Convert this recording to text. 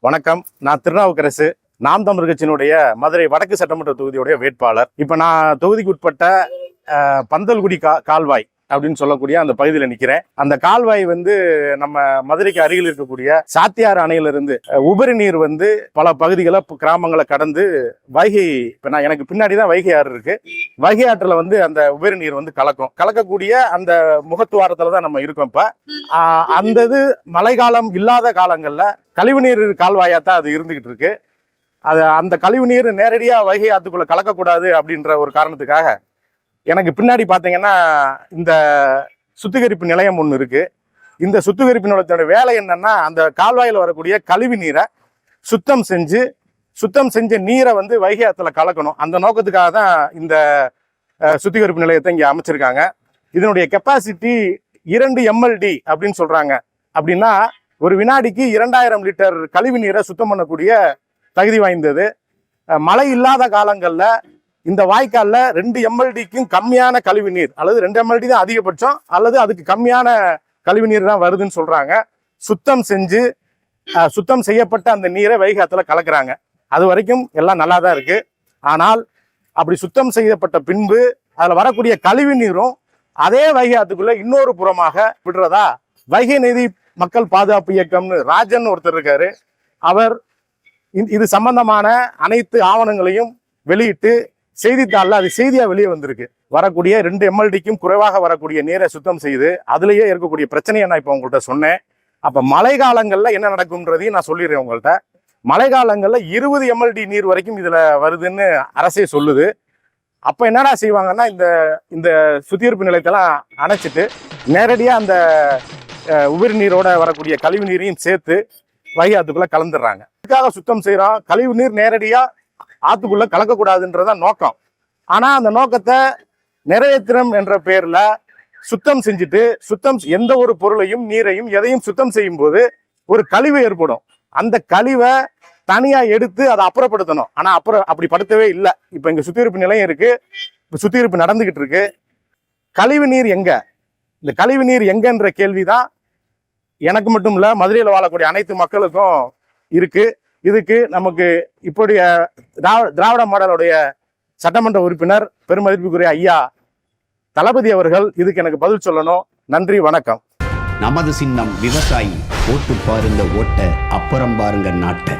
வணக்கம். நான் திருநாவுக்கரசு, நாம் தமிழர் கட்சியினுடைய மதுரை வடக்கு சட்டமன்ற தொகுதியுடைய வேட்பாளர். இப்போ நான் தொகுதிக்கு உட்பட்ட பந்தல்குடி கால்வாய் அப்படின்னு சொல்லக்கூடிய அந்த பகுதியில் நிற்கிறேன். அந்த கால்வாய் நம்ம மதுரைக்கு அருகில் இருக்கக்கூடிய சாத்தியார் அணையிலிருந்து உபரி நீர் பல பகுதிகளை கிராமங்களை கடந்து வைகை, இப்போ எனக்கு பின்னாடி தான் வைகை ஆறு இருக்கு. வைகை ஆற்றுல அந்த உபரி நீர் கலக்கக்கூடிய அந்த முகத்துவாரத்துல தான் நம்ம இருக்கோம். இப்ப அந்த இது மழைக்காலம் இல்லாத காலங்கள்ல கழிவுநீர் கால்வாயாத்தான் அது இருந்துகிட்டு இருக்கு. அந்த கழிவு நீர் நேரடியா வைகை ஆத்துக்குள்ள கலக்கக்கூடாது அப்படின்ற ஒரு காரணத்துக்காக எனக்கு பின்னாடி பார்த்தீங்கன்னா இந்த சுத்திகரிப்பு நிலையம் ஒன்று இருக்கு. இந்த சுத்திகரிப்பு நிலையத்தோட வேலை என்னன்னா, அந்த கால்வாயில் வரக்கூடிய கழிவு நீரை சுத்தம் செஞ்ச நீரை வைகை ஆத்துல கலக்கணும். அந்த நோக்கத்துக்காக தான் இந்த சுத்திகரிப்பு நிலையத்தை இங்கே அமைச்சிருக்காங்க. இதனுடைய கெப்பாசிட்டி 2 MLD அப்படின்னு சொல்றாங்க. அப்படின்னா ஒரு வினாடிக்கு 2000 லிட்டர் கழிவு நீரை சுத்தம் பண்ணக்கூடிய தகுதி வாய்ந்தது. மழை இல்லாத காலங்கள்ல இந்த வாய்க்கால்ல 2 MLDக்கும் கம்மியான கழிவு நீர், அல்லது 2 MLD தான் அதிகபட்சம், அல்லது அதுக்கு கம்மியான கழிவு நீர் தான் வருதுன்னு சொல்றாங்க. சுத்தம் செய்யப்பட்ட அந்த நீரை வைகை ஆத்துல கலக்குறாங்க. அது வரைக்கும் எல்லாம் நல்லா தான் இருக்கு. ஆனால் அப்படி சுத்தம் செய்யப்பட்ட பின்பு அதுல வரக்கூடிய கழிவு நீரும் அதே வைகை ஆத்துக்குள்ள இன்னொரு புறமாக விடுறதா வைகை நதி மக்கள் பாதுகாப்பு இயக்கம்னு ராஜன் ஒருத்தர் இருக்காரு. அவர் இது சம்பந்தமான அனைத்து ஆவணங்களையும் வெளியிட்டு செய்தித்தாள்ல அது செய்தியா வெளியே வந்திருக்கு. வரக்கூடிய 2 MLDக்கும் குறைவாக வரக்கூடிய நீரை சுத்தம் செய்து அதுலயே இருக்கக்கூடிய பிரச்சனையை நான் இப்ப உங்கள்கிட்ட சொன்னேன். அப்ப மழை காலங்கள்ல என்ன நடக்கும்ன்றதையும் நான் சொல்லிடுறேன் உங்கள்கிட்ட. மழை காலங்கள்ல 20 MLD நீர் வரைக்கும் இதுல வருதுன்னு அரசே சொல்லுது. அப்ப என்னடா செய்வாங்கன்னா, இந்த சுத்திகரிப்பு நிலையத்தெல்லாம் அணைச்சிட்டு நேரடியா அந்த உபரி நீரோட வரக்கூடிய கழிவு நீரையும் சேர்த்து வைகை ஆத்துக்குள்ள கலந்துடுறாங்க. இதுக்காக சுத்தம் செய்யறோம். கழிவு நீர் நேரடியா ஆத்துக்குள்ள கலக்கக்கூடாதுன்றதான் நோக்கம். ஆனா அந்த நோக்கத்தை நிறைவேற்றம் என்ற பேர்ல எந்த ஒரு பொருளையும் நீரையும் எதையும் சுத்தம் செய்யும் போது ஒரு கழிவு ஏற்படும். அந்த கழிவை தனியா எடுத்து அதை அப்புறப்படுத்தணும். ஆனா அப்படி படுத்தவே இல்லை. இப்ப இங்க சுத்திகரிப்பு நிலையம் இருக்கு, சுத்திகரிப்பு நடந்துகிட்டு இருக்கு. கழிவு நீர் எங்க? இந்த கழிவு நீர் எங்கன்ற கேள்விதான் எனக்கு மட்டும் இல்ல, மதுரையில் வாழக்கூடிய அனைத்து மக்களுக்கும் இருக்கு. இதுக்கு நமக்கு இப்படி திராவிட மாடலுடைய சட்டமன்ற உறுப்பினர் பெருமதிப்புக்குரிய ஐயா தளபதி அவர்கள் இதுக்கு எனக்கு பதில் சொல்லணும். நன்றி, வணக்கம். நமது சின்னம் விவசாயி. ஓட்டு பாருங்க ஓட்ட, அப்புறம் பாருங்க நாட்டை.